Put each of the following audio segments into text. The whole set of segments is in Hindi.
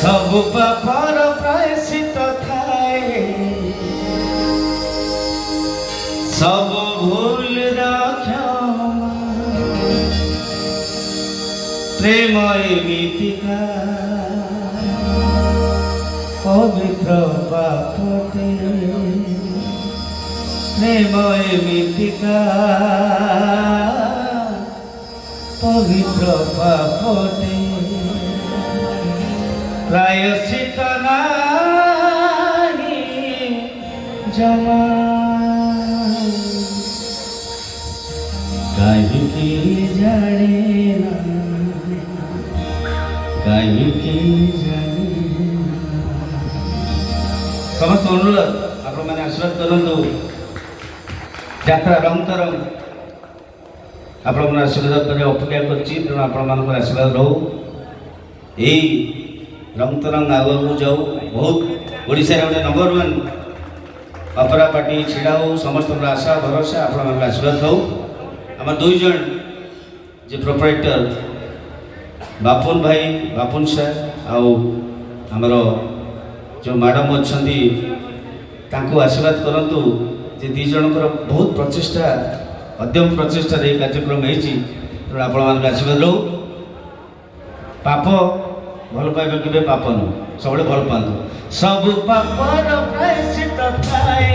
सब पापर प्रायश्चित थाए सब भूल क्षमा प्रेम एमितिका पवित्र पापटे प्रेम एमितिका पवित्र पापटे प्रायश्चित नाही जमा काहिकी जाने ना काहिकी जाने समस्त अनुरोध आपण मैंने आशीर्वाद करंतु यात्रा रंग तरंग आपण मन आशीर्वाद करे अपेक्षा करछि तेणु आपण मान आशीर्वाद रहू यही रंग तरंग आगू जाऊ बहुत ओडिशा रे गोटे नंबर 1 अपरा पार्टी छिड़ा हो समस्त आशा भरोसा आपण मान आशीर्वाद हो आम दुई जन जे प्रोप्राइटर बापुन भाई बापुन सर आमर जो मैडम अच्छा आशीर्वाद करंतु जे दी जनकर बहुत प्रचेषा अद्यम प्रचेषा कार्यक्रम होती आप आशीर्वाद रो पाप भल पाइबा के पाप नु सब भल पातु सब पापर प्रायश्चित थाए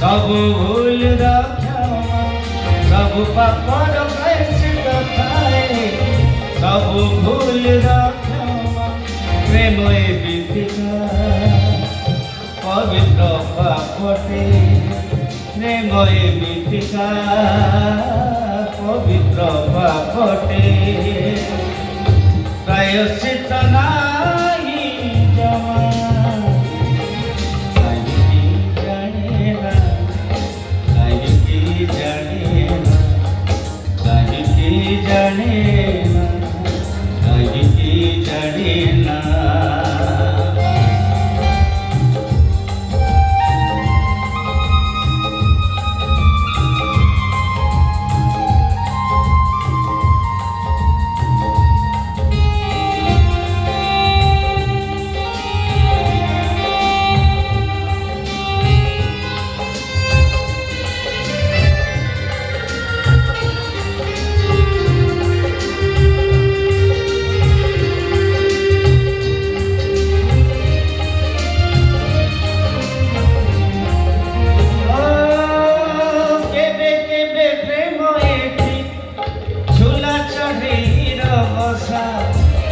सब भूल क्षमा सब पापर प्रायश्चित थाए सब भूल क्षमा प्रेम एमितिका पवित्र पापटे प्रेम एमितिका पवित्र पापटे प्रायश्चित नाही जमा काहिकी जाने ना काहिकी जाने ना काहिकी जाने ना काहिकी जाने ना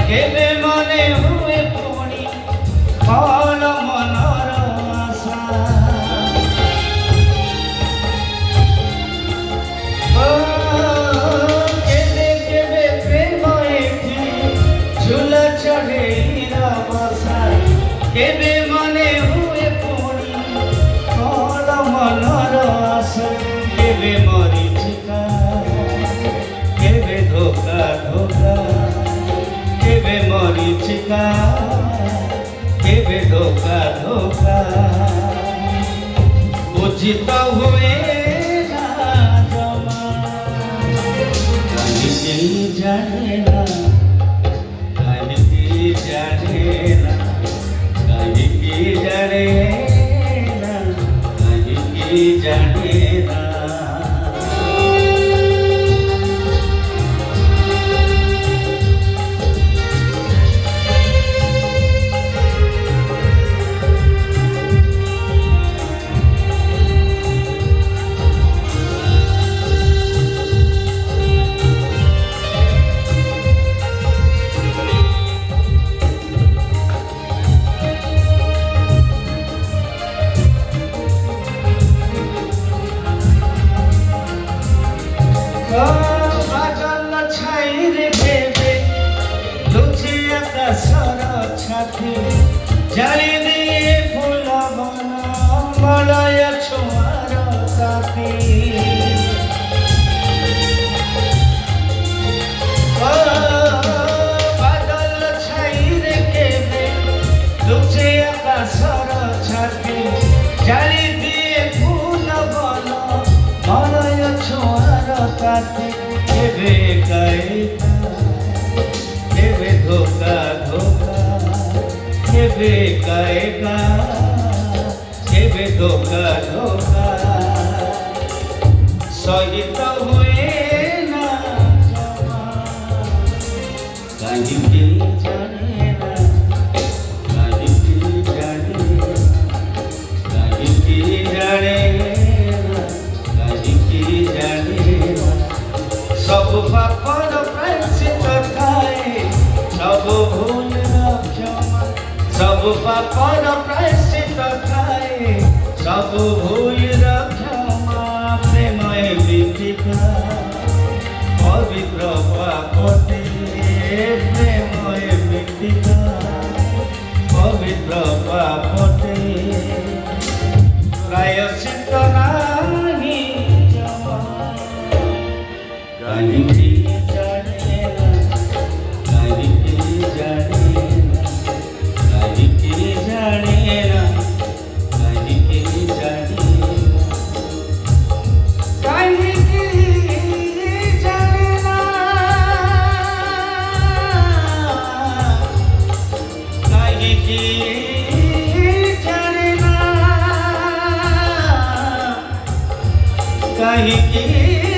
केबे मने हुए पुणी फल मनर आशा केबे केबे प्रेम एठी झूला चढ़े बसा केबे मने हुए पुणी फल मनर आशा केबे मरीचिका केबे धोखा धोखा केबे मरीचिका केबे धोखा धोखा उचित हुए ना जमा काहिकी जाने ना काहिकी जाने ना काहिकी जाने ना काहिकी जाने ना जाली दिए फूल बना मलय छुआर साथी बादल छाई रे केबे लुचे आकाशर छाती जाली दिए फूल बना मलय छुआर साथी केबे धोखा धोखा एका एका केबे धोका धोका सहित हुए ना क्षमा काहिंकी जाने ना काहिंकी जाने काहिंकी जाने ना काहिंकी जाने ना सब पापर प्रायश्चित थाए सब भूल क्षमा सब पापर प्रायश्चित थाए सब भूल क्षमा प्रेमय बीतिका पवित्र पापते प्रेमय बीतिका पवित्र पापते प्रायश्चित नाही क्षमा काहिंकी जाने ना काहिंकी जाने ना काहिंकी जाने ना काहिंकी जाने ना काहिंकी जाने ना काहिंकी जाने ना काहिंकी